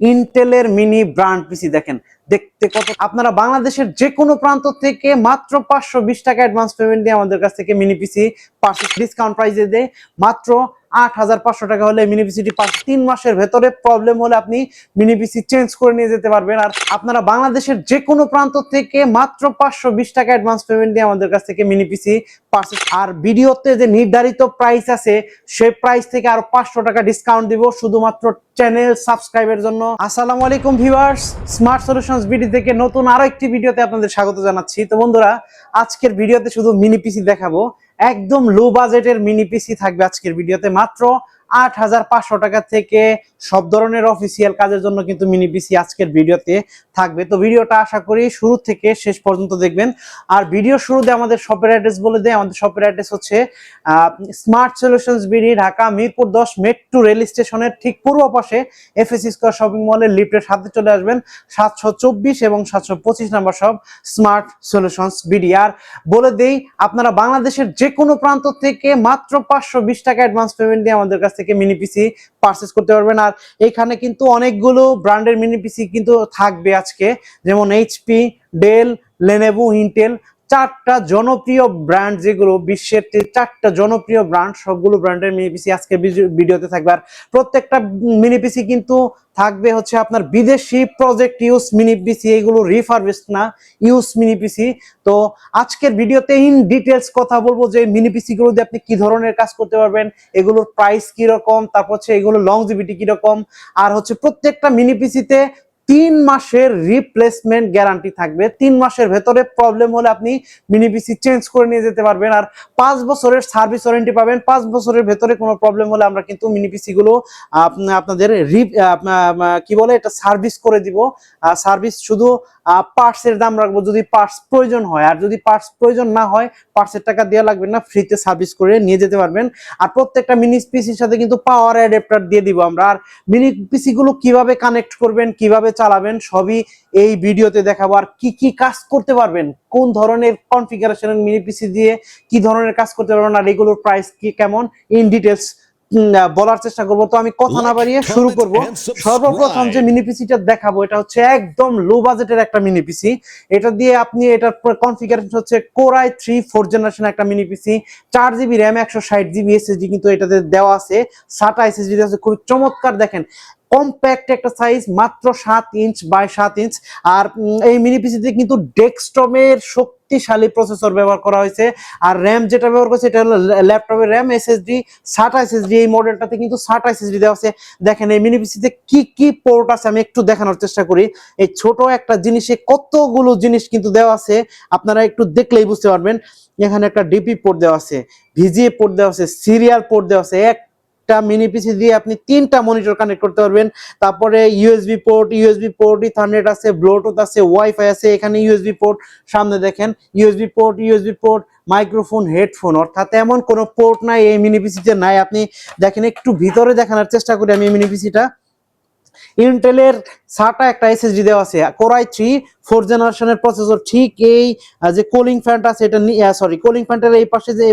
ইন্টেলের mini brand পিসি দেখেন দেখতে কত। আপনারা বাংলাদেশের যে কোনো প্রান্ত থেকে মাত্র 520 টাকা অ্যাডভান্স পেমেন্ট দিয়ে আমাদের কাছ থেকে মিনি পিসি পারচেজ ডিসকাউন্ট প্রাইসে দেয় মাত্র 8500 টাকা হলে মিনি পিসিটি 3 মাসের ভেতরে প্রবলেম হলে আপনি মিনি পিসি চেঞ্জ করে নিয়ে যেতে পারবেন। আর আপনারা বাংলাদেশের যে কোনো প্রান্ত থেকে মাত্র 520 টাকা অ্যাডভান্স পেমেন্ট দিয়ে আমাদের কাছ থেকে মিনি পিসি পারচেজ। আর ভিডিওতে যে নির্ধারিত প্রাইস আছে সেই প্রাইস থেকে আরো 500 টাকা ডিসকাউন্ট দিব শুধুমাত্র চ্যানেল সাবস্ক্রাইবের জন্য। আসসালামু আলাইকুম ভিউয়ার্স, স্মার্ট সলিউশনস বিডি থেকে নতুন আরো একটি ভিডিওতে আপনাদের স্বাগত জানাচ্ছি। তো বন্ধুরা, আজকের ভিডিওতে শুধু মিনি পিসি দেখাবো, একদম লো বাজেটের মিনি পিসি থাকবে আজকের ভিডিওতে। মাত্র 8500 টাকা থেকে সব ধরনের অফিসিয়াল কাজের জন্য কিন্তু মিনি পিসি আজকের ভিডিওতে থাকবে। তো ভিডিওটা আশা করি শুরু থেকে শেষ পর্যন্ত দেখবেন। আর ভিডিও শুরুতে আমাদের শপের অ্যাড্রেস বলে দেয়। আমাদের শপের অ্যাড্রেস হচ্ছে smart solutions BD, Dhaka Mirpur 10 metro rail স্টেশনের ঠিক পূর্ব পাশে এফএসি স্কয়ার শপিং মলের লিফটের সাথে চলে আসবেন 724 এবং 725 number shop smart solutions BD. আর বলে দেই, আপনারা বাংলাদেশের যে কোনো প্রান্ত থেকে মাত্র 520 টাকা অ্যাডভান্স পেমেন্ট দিয়ে আমাদের কাছ থেকে মিনি পিসি পারচেজ করতে পারবেন। আর এখানে কিন্তু অনেকগুলো ব্র্যান্ডের মিনি পিসি কিন্তু থাকবে আজকে, যেমন এইচপি, ডেল, লেনোভো, ইন্টেল, চারটা জনপ্রিয় ব্র্যান্ড, যেগুলো বিশ্বের চারটা জনপ্রিয় ব্র্যান্ড, সবগুলো ব্র্যান্ডের মিনি পিসি আজকে ভিডিওতে থাকবে। আর প্রত্যেকটা মিনি পিসি কিন্তু থাকবে হচ্ছে আপনার বিদেশি প্রজেক্ট ইউজ মিনি পিসি, এগুলো রিফারবিশড না, ইউজ মিনি পিসি। তো আজকের ভিডিওতে ইন ডিটেলস কথা বলবো যে মিনি পিসি গুলো দিয়ে আপনি কি ধরনের কাজ করতে পারবেন, এগুলোর প্রাইস কি রকম, তারপর হচ্ছে এগুলো লংজিভিটি কি রকম, আর হচ্ছে প্রত্যেকটা মিনি পিসিতে 3 মাসের রিপ্লেসমেন্ট গ্যারান্টি থাকবে। 3 মাসের ভেতরে প্রবলেম হলে আপনি মিনি পিসি চেঞ্জ করে নিয়ে যেতে পারবেন। আর 5 বছরের সার্ভিস ওয়ারেন্টি পাবেন। 5 বছরের ভেতরে কোনো প্রবলেম হলে আমরা কিন্তু মিনি পিসি গুলো আপনাদের কি বলে এটা সার্ভিস করে দিব। সার্ভিস শুধু পার্টস এর দাম রাখবো যদি পার্টস প্রয়োজন হয়, আর যদি পার্টস প্রয়োজন না হয় পার্টসের টাকা দেওয়া লাগবে না, ফ্রিতে সার্ভিস করে নিয়ে যেতে পারবেন। আর প্রত্যেকটা মিনি পিসির সাথে কিন্তু পাওয়ার অ্যাডাপ্টার দিয়ে দিব আমরা। আর মিনি পিসি গুলো কিভাবে কানেক্ট করবেন, কিভাবে চালাবেন, সবই এই ভিডিওতে দেখাবো। আর কি কি কাজ করতে পারবেন, কোন ধরনের কনফিগারেশনের মিনি পিসি দিয়ে কি ধরনের কাজ করতে পারবেন, আর এগুলোর প্রাইস কি কেমন, ইন ডিটেলস বলার চেষ্টা করবো। তো আমি কথা না বাড়িয়ে শুরু করব। সর্বপ্রথম যে মিনি পিসিটা দেখাবো এটা হচ্ছে একদম লো বাজেটের একটা মিনি পিসি। এটা দিয়ে আপনি, এটার কনফিগারেশন হচ্ছে Core i3 4th জেনারেশন একটা মিনি পিসি, 4GB র্যাম, 160GB এসএসডি কিন্তু এটাতে দেওয়া আছে, SATA এসএসডি দেওয়া আছে, খুব চমৎকার। দেখেন কম্প্যাক্ট একটা সাইজ, মাত্র 7 ইঞ্চ বাই 7 ইঞ্চ। আর এই মিনি পিসিতে কিন্তু ডেস্কটপের শক্তিশালী প্রসেসর ব্যবহার করা হয়েছে। আর র্যাম যেটা ব্যবহার করেছে এটা হলো ল্যাপটপের র্যাম, এসএসডি SATA এসএসডি। এই মডেলটাতে কিন্তু SATA এসএসডি দেওয়া আছে। দেখেন এই মিনি পিসিতে কি কি পোর্ট আছে আমি একটু দেখানোর চেষ্টা করি। এই ছোট একটা জিনিসে কতগুলো জিনিস কিন্তু দেওয়া আছে, আপনারা একটু দেখলেই বুঝতে পারবেন। এখানে একটা ডিপি পোর্ট দেওয়া আছে, ভিজিএ পোর্ট দেওয়া আছে, সিরিয়াল পোর্ট দেওয়া আছে। মিনি পিসি দিয়ে আপনি 3টা মনিটর কানেক্ট করতে পারবেন। তারপরে ইউএসবি পোর্ট, ইথারনেট আছে, ব্লুটুথ আছে, ওয়াইফাই আছে। এখানে ইউএসবি পোর্ট, সামনে দেখেন ইউএসবি পোর্ট, মাইক্রোফোন, হেডফোন, অর্থাৎ এমন কোনো পোর্ট নাই এই মিনি পিসিতে নাই। আপনি দেখেন, একটু ভিতরে দেখানোর চেষ্টা করি আমি মিনি পিসিটা। ইন্টেলের SATA একটা এসএসডি দেওয়া আছে, Core i3 4th জেনারেশনের প্রসেসর। ঠিক এই যে কুলিং ফ্যানটা আছে, এটা কুলিং ফ্যানটার এই পাশে যে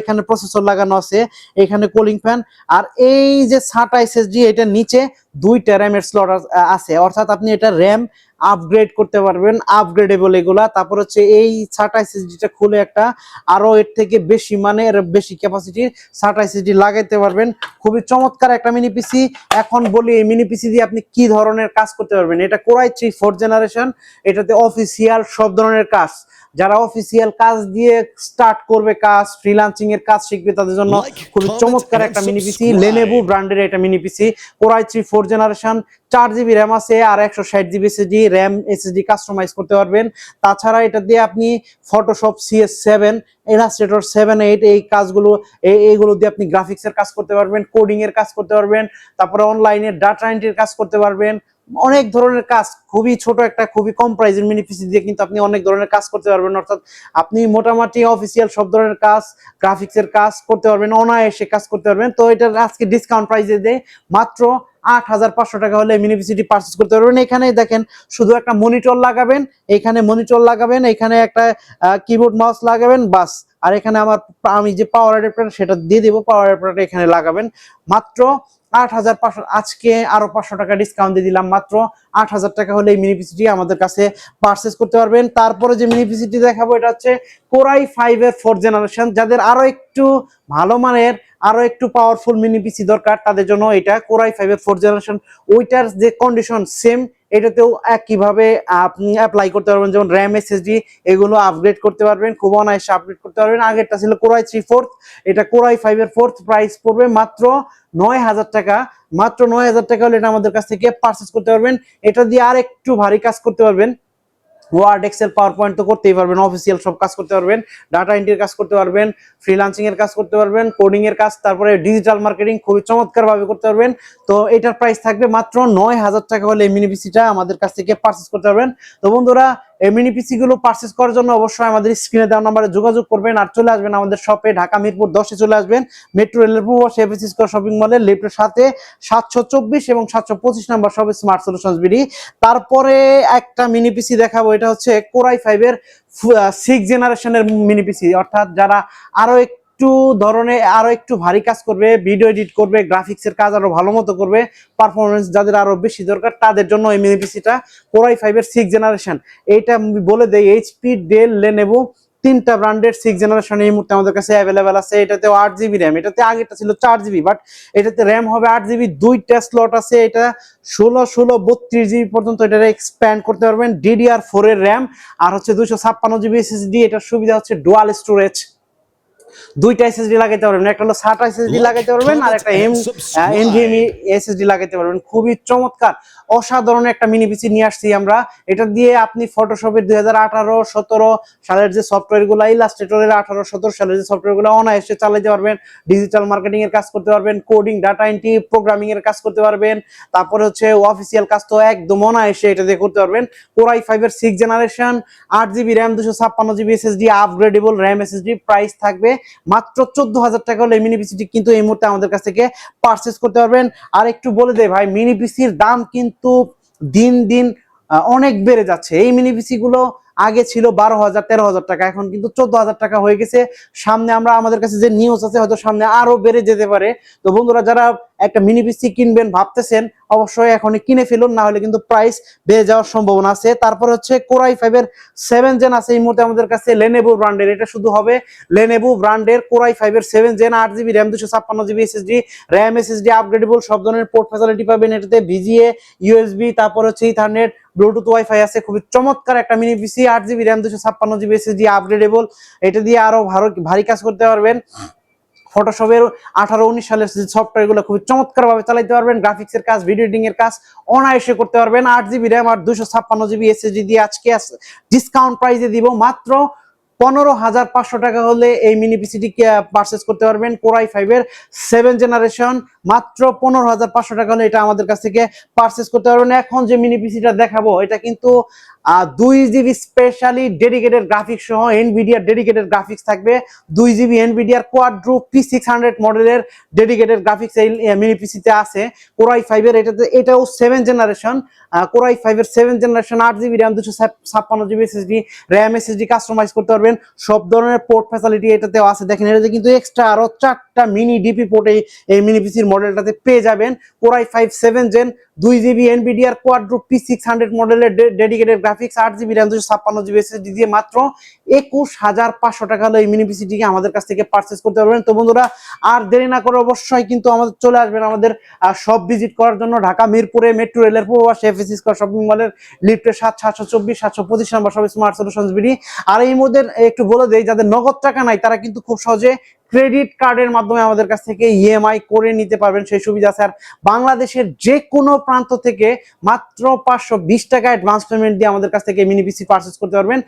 এখানে প্রসেসর লাগানো আছে, এখানে কুলিং ফ্যান। আর এই যে SATA এসএসডি, এটা নিচে 2টা র্যামের স্লট আছে, অর্থাৎ আপনি এটা র্যাম আপগ্রেড করতে পারবেন, আপগ্রেডেবল এগুলা। তারপর হচ্ছে এই SATA এসএসডিটা খুলে একটা আরো এর থেকে বেশি মানের বেশি ক্যাপাসিটির SATA এসএসডি লাগাইতে পারবেন। খুবই চমৎকার একটা মিনি পিসি। এখন বলি এই মিনি পিসি দিয়ে আপনি কি ধরনের কাজ করতে পারবেন। এটা Core i3 4th জেনারেশন, এটাতে অফিসিয়াল সব ধরনের কাজ, যারা অফিসিয়াল কাজ দিয়ে স্টার্ট করবে, কাজ ফ্রিল্যান্সিং এর কাজ শিখবে, তাদের জন্য খুবই চমৎকার একটা মিনি পিসি। লেনোভো ব্র্যান্ডের এটা mini PC, Core i3 4th generation, 4GB RAM আছে আর 160GB SSD, RAM SSD customise করতে পারবেন। তাছাড়া এটা দিয়ে আপনি ফটোশপ CS7, ইলাস্ট্রেটর 7-8 এই কাজগুলো, এইগুলো দিয়ে আপনি গ্রাফিক্সের কাজ করতে পারবেন, কোডিং এর কাজ করতে পারবেন, তারপরে অনলাইনে ডাটা এন্ট্রির কাজ করতে পারবেন, অনেক ধরনের কাজ। খুবই ছোট একটা, খুবই কম প্রাইসের মিনি পিসি দিয়ে কিন্তু আপনি অনেক ধরনের কাজ করতে পারবেন। অর্থাৎ আপনি মোটামুটি অফিসিয়াল সব ধরনের কাজ, গ্রাফিক্সের কাজ করতে পারবেন, অনায়াসে কাজ করতে পারবেন। তো এটা আজকে ডিসকাউন্ট প্রাইসে দেয় মাত্র 8500 টাকা হলে মিনি পিসিটি পারচেজ করতে পারবেন। এখানে দেখেন শুধু একটা মনিটর লাগাবেন, এখানে একটা কিবোর্ড মাউস লাগাবেন, বাস। আর এখানে আমি যে পাওয়ার অ্যাডাপ্টার সেটা দিয়ে দিব, পাওয়ার অ্যাডাপ্টারটা এখানে লাগাবেন। মাত্র 8,500, আজকে আরো 500 টাকা ডিসকাউন্ট দিয়ে দিলাম, মাত্র 8,000 টাকা হলে এই মিনি পিসিটি আমাদের কাছে পারচেস করতে পারবেন। তারপরে যে মিনি পিসিটি দেখাবো এটা হচ্ছে কোরাই 5 এর 4th জেনারেশন। যাদের আরো একটু ভালো মানের আরো একটু পাওয়ারফুল মিনি পিসি দরকার তাদের জন্য এটা কোরাই 5 এর 4th জেনারেশন। ওইটার যে কন্ডিশন সেম এটাতেও একইভাবে আপনি অ্যাপ্লাই করতে পারবেন, যেমন র্যাম এসএসডি এগুলো আপগ্রেড করতে পারবেন, খুব অনায়াসে আপগ্রেড করতে পারবেন। আগেরটা ছিল কোরাই 3/4, এটা কোরাই 5 এর 4th, প্রাইস পড়বে মাত্র 9,000 টাকা। মাত্র 9,000 টাকা হলে এটা আমাদের কাছ থেকে পারচেস করতে পারবেন। এটা দিয়ে আর একটু ভারী কাজ করতে পারবেন, ওয়ার্ড এক্সেল পাওয়ার পয়েন্ট তো করতেই পারবেন, অফিসিয়াল সব কাজ করতে পারবেন, ডাটা এন্ট্রির কাজ করতে পারবেন, ফ্রিল্যান্সিং এর কাজ করতে পারবেন, কোডিং এর কাজ, তারপরে ডিজিটাল মার্কেটিং খুবই চমৎকার ভাবে করতে পারবেন। তো এটার প্রাইস থাকবে মাত্র 9,000 টাকা হলে এই মিনি পিসিটা আমাদের কাছ থেকে পারচেস করতে পারবেন। তো বন্ধুরা, এই মিনি পিসি গুলো পারচেস করার জন্য অবশ্যই আমাদের স্ক্রিনে দেওয়া নম্বরে যোগাযোগ করবেন আর চলে আসবেন আমাদের শপে, ঢাকা মিরপুর 10-এ চলে আসবেন, মেট্রো রেলের পূর্ব পাশে এফএসসি স্কয়ার শপিং মলের লিফটের সাথে 724 এবং 725 নাম্বার শপে স্মার্ট সলিউশনস বিডি। তারপরে একটা মিনি পিসি দেখাবো, এটা হচ্ছে কোরাই 5 এর 6th জেনারেশনের মিনি পিসি, অর্থাৎ যারা আরো একটু ধরনের আরো একটু ভারী কাজ করবে, ভিডিও এডিট করবে, গ্রাফিক্সের কাজ আরো ভালো মতো করবে, পারফরমেন্স যাদের আরো বেশি দরকার তাদের জন্য এই মিনি পিসিটা কোরাই 5 এর 6th জেনারেশন। এইটা আমি বলে দেই, এইচপি, ডেল, লেনোভো তিনটা ব্র্যান্ডের 6th জেনারেশন এই মুহূর্তে আমাদের কাছে অ্যাভেলেবেল আছে। এটাতে 8GB র্যাম, এটাতে আগেটা ছিল 4GB, বাট এটাতে র্যাম হবে 8GB, দুইটা স্লট আছে, এটা 16, 32GB পর্যন্ত এটা এক্সপ্যান্ড করতে পারবেন। DDR4 এর র্যাম আর হচ্ছে 256GB SSD। এটার সুবিধা হচ্ছে ডুয়াল স্টোরেজ, দুইটা এসএসডি লাগাইতে পারবেন, একটা হলো SATA এসএসডি লাগাইতে পারবেন আর একটা NVMe এসএসডি লাগাইতে পারবেন। খুবই চমৎকার অসাধারণ একটা মিনি পিসি নিয়ে আসছি আমরা। এটা দিয়ে আপনি ফটোশপের 2018-17 সালের যে সফটওয়্যারগুলো, ইলাস্ট্রেটরের 18-17 সালের যে সফটওয়্যারগুলো অনায়াসে চালাতে পারবেন, ডিজিটাল মার্কেটিং এর কাজ করতে পারবেন, কোডিং, ডাটা এন্ট্রি, প্রোগ্রামিং এর কাজ করতে পারবেন, তারপরে হচ্ছে অফিসিয়াল কাজ তো একদম অনায়াসে এটা দিয়ে করতে পারবেন। কোরাই 5 এর 6th generation, 8GB RAM, 256GB SSD, upgradeable RAM SSD। Price থাকবে মাত্র 14,000 টাকা হলে মিনি পিসিটি কিন্তু এই মুহূর্তে আমাদের কাছ থেকে পারচেস করতে পারবেন। আর একটু বলে দেয় ভাই, মিনি পিসির দাম কিন্তু দিন দিন অনেক বেড়ে যাচ্ছে। এই মিনি পিসি গুলো আগে ছিল 12,000 13,000 টাকা, এখন কিন্তু 14,000 টাকা হয়ে গেছে। সামনে আমরা আমাদের কাছে যে নিউজ আছে হয়তো সামনে আরো বেড়ে যেতে পারে। তো বন্ধুরা, যারা একটা মিনি পিসি কিনবেন ভাবতেছেন অবশ্যই এখনই কিনে ফেলুন, না হলে কিন্তু প্রাইস বেড়ে যাওয়ার সম্ভাবনা আছে। তারপর হচ্ছে কোরাই 5 এর 7th জেন আছে এই মুহূর্তে আমাদের কাছে, লেনোভো ব্র্যান্ডের, এটা শুধু হবে লেনোভো ব্র্যান্ডের কোরাই 5 এর 7th gen, 8GB RAM, 256GB SSD, RAM SSD upgradeable, সব ধরনের পোর্ট ফ্যাসিলিটি পাবেন এটাতে, VGA, USB, তারপর হচ্ছে ইথারনেট, ব্লুটুথ, ওয়াইফাই আছে। খুবই চমৎকার একটা মিনি পিসি, 8GB RAM, 256GB SSD upgradeable. এটা দিয়ে আরো ভারী কাজ করতে পারবেন। ফটোশপের 18-19 সালের সফটওয়্যার গুলো খুবই চমৎকার ভাবে চালাতে পারবেন, গ্রাফিক্স এর কাজ, ভিডিও এডিটিং এর কাজ অনায়াসে করতে পারবেন। 8GB র্যাম আর 256GB SSD দিয়ে আজকে ডিসকাউন্ট প্রাইসে দিব মাত্র 15,500 টাকা হলে এই মিনি পিসিটি পারচেস করতে পারবেন। কোরাই 5 এর 7th জেনারেশন মাত্র 15,500 টাকা হলে এটা আমাদের কাছ থেকে পারচেস করতে পারবেন। এখন যে মিনি পিসিটা দেখাবো এটা কিন্তু 2GB স্পেশালি ডেডিকেটেড গ্রাফিক্স সহ এনভিডিআর ডেডিকেটেড গ্রাফিক্স থাকবে। 2GB এনভিডিআর কোয়াড্রো P600 মডেলের ডেডিকেটেড গ্রাফিক্স এই মিনি পিসিতে আছে। কোরাই 5 এর এটাও 7th জেনারেশন, কোরাই 5 এর 7th generation, 8GB RAM, 256GB SSD, RAM SSD customise করতে পারবেন, সব ধরনের পোর্ট ফ্যাসিলিটি এটাতেও আছে। দেখেন এটাতে কিন্তু এক্সট্রা আরো 4টা মিনি ডিপি পোর্ট এই মিনি পিসির মডেলটাতে পেয়ে যাবেন। Core i 5 7th gen, 2GB এনভিডিআর কোয়াড্রো P600 মডেলের dedicated graphics, 8GB RAM, 256GB SSD দিয়ে মাত্র 21,500 টাকা হলে এই মিনি পিসিটিকে আমাদের কাছ থেকে পারচেস করতে পারবেন। তো বন্ধুরা, আর দেরি না করে অবশ্যই কিন্তু আমাদের চলে আসবেন আমাদের শপ ভিজিট করার জন্য, ঢাকা মিরপুরে মেট্রো রেলের পূর্ব পাশে এফএসসি স্কয়ার শপিং মলের লিফটের 724 725 নাম্বার শপে স্মার্ট সলিউশনস বিডি। আর এই মধ্যে একটু বলে দেই, যাদের নগদ টাকা নাই তারা কিন্তু খুব সহজে ক্রেডিট কার্ডের মাধ্যমে আমাদের কাছ থেকে ইএমআই করে নিতে পারবেন, সেই সুবিধা আছে। আর বাংলাদেশের যে কোনো প্রান্ত থেকে মাত্র 520 টাকা অ্যাডভান্স পেমেন্ট দিয়ে আমাদের কাছ থেকে মিনি পিসি পারচেস করতে পারবেন।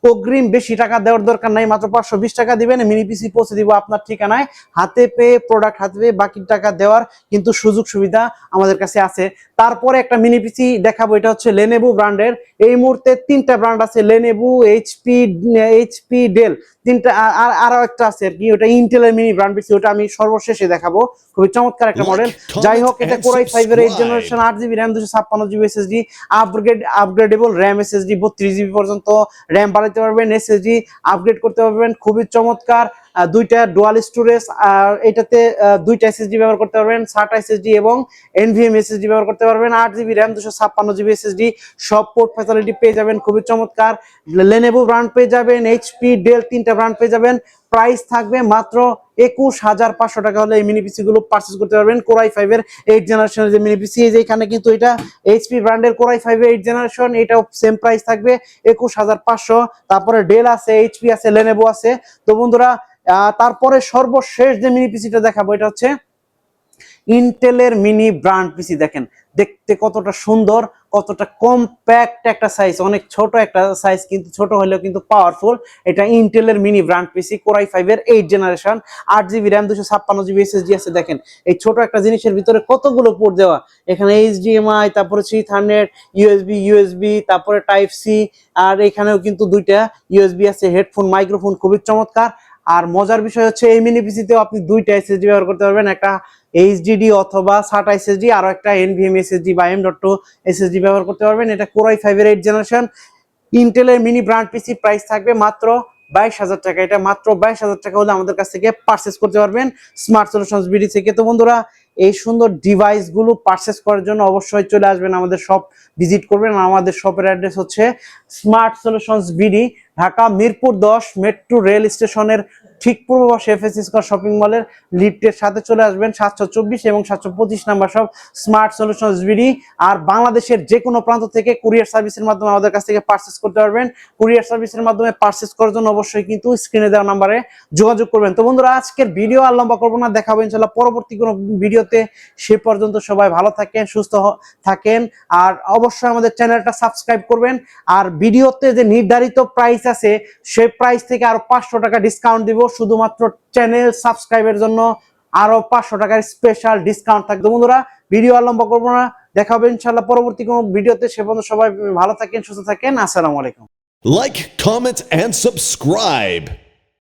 অগ্রিম বেশি টাকা দেওয়ার দরকার নাই, মাত্র 520 টাকা দিবেন, মিনি পিসি পৌঁছে দিব আপনার ঠিকানায়। হাতে পেয়ে প্রোডাক্ট হাতে পেয়ে বাকি টাকা দেওয়ার কিন্তু সুযোগ সুবিধা আমাদের কাছে আছে। তারপরে একটা মিনি পিসি দেখাবো, এটা হচ্ছে লেনোভো ব্র্যান্ডের। এই মুহূর্তে 3টা ব্র্যান্ড আছে, লেনোভো, এইচপি, ডেল, তিনটা। আর আরো একটা আছে আর কি, ওটা ইন্টেলের মিনি ব্র্যান্ড পিসি, ওটা আমি সর্বশেষে দেখাবো। খুবই চমৎকার একটা মডেল। যাই হোক, এটা কোরাই 5 এর 8th generation, 8GB RAM, 256GB SSD, upgradeable RAM SSD, 32GB পর্যন্ত র্যাম বাড়াতে পারবেন, SSD আপগ্রেড করতে পারবেন। খুবই চমৎকার দুইটা ডুয়াল স্টোরেজ, আর এটাতে দুইটা এসএসডি ব্যবহার করতে পারবেন, SATA এসএসডি এবং NVMe এসএসডি ব্যবহার করতে পারবেন। 8GB RAM, 256GB SSD, সব পোর্ট ফ্যাসিলিটি পেয়ে যাবেন, খুবই চমৎকার। Lenovo ব্র্যান্ড পেয়ে যাবেন, HP, Dell, তিনটা ব্র্যান্ড পেয়ে যাবেন। প্রাইস থাকবে মাত্র 21,500 টাকা হলে এই মিনি পিসি গুলো পারচেজ করতে পারবেন। Core i5 এর 8 জেনারেশনের যে মিনি পিসি, যে এখানে কিন্তু এটা HP ব্র্যান্ডের Core i5 এর 8 জেনারেশন, এটাও সেম প্রাইস থাকবে 21,500। তারপরে ডেল আছে, HP আছে, Lenovo আছে। তো বন্ধুরা, তারপরে সর্বশেষ যে মিনি পিসিটা দেখাবো এটা হচ্ছে ইন্টেলের মিনি ব্র্যান্ড পিসি। দেখেন দেখতে কতটা সুন্দর, কতটা কম্প্যাক্ট একটা সাইজ, অনেক ছোট একটা সাইজ, কিন্তু ছোট হলেও কিন্তু পাওয়ারফুল। এটা ইন্টেলের মিনি ব্র্যান্ড পিসি, Core i5 এর 8 generation, 8GB RAM, 256GB SSD আছে। দেখেন এই ছোট একটা জিনিসের ভিতরে কতগুলো পোর্ট দেওয়া, এখানে HDMI, তারপরে 300 USB, তারপরে টাইপ সি, আর এখানেও কিন্তু দুইটা USB আছে, হেডফোন, মাইক্রোফোন, খুবই চমৎকার। আর মজার বিষয় হচ্ছে এই মিনি পিসিতেও আপনি দুইটা এসএসডি ব্যবহার করতে পারবেন, একটা এইচডিডি অথবা SATA এসএসডি, আর একটা NVMe এসএসডি বা M.2 এসএসডি ব্যবহার করতে পারবেন। এটা Core i5 এর 8 জেনারেশন ইন্টেলের মিনি ব্র্যান্ড পিসি, প্রাইস থাকবে মাত্র 22,000 টাকা। এটা মাত্র 22,000 টাকা হলে আমাদের কাছ থেকে পারচেজ করতে পারবেন স্মার্ট সলিউশনস বিডি থেকে। তো বন্ধুরা, এই সুন্দর ডিভাইস গুলো পারচেজ করার জন্য অবশ্যই চলে আসবেন, আমাদের শপ ভিজিট করবেন। আমাদের শপের অ্যাড্রেস হচ্ছে smart solutions BD, Dhaka Mirpur 10 metro rail স্টেশনের ঠিক পূর্ব পাশে FS স্কয়ার শপিং মলের লিফটের সাথে চলে আসবেন। 724 এবং 725 নাম্বার সব স্মার্ট সলিউশনস বিডি। আর বাংলাদেশের যে কোনো প্রান্ত থেকে কুরিয়ার সার্ভিসের মাধ্যমে আমাদের কাছ থেকে পারচেজ করতে পারবেন। কুরিয়ার সার্ভিসের মাধ্যমে পারচেজ করার জন্য অবশ্যই কিন্তু স্ক্রিনে দেওয়া নাম্বারে যোগাযোগ করবেন। তো বন্ধুরা, আজকের ভিডিও আর লম্বা করবো না, দেখাবো ইনশাআল্লাহ পরবর্তী কোনো ভিডিওতে। সে পর্যন্ত সবাই ভালো থাকেন, সুস্থ থাকেন, আর অবশ্যই আমাদের চ্যানেলটা সাবস্ক্রাইব করবেন। আর ভিডিওতে যে নির্ধারিত প্রাইস আছে সেই প্রাইস থেকে আরো 500 টাকা ডিসকাউন্ট দিব, শুধুমাত্র চ্যানেল সাবস্ক্রাইবের জন্য আরো 500 টাকার স্পেশাল ডিসকাউন্ট থাকবে। বন্ধুরা, ভিডিও আর লম্বা করবো না, দেখা হবে ইনশাআল্লাহ পরবর্তী কোনো ভিডিওতে। সে পর্যন্ত সবাই ভালো থাকেন, সুস্থ থাকেন। আসসালামু আলাইকুম। Like, comment, and subscribe.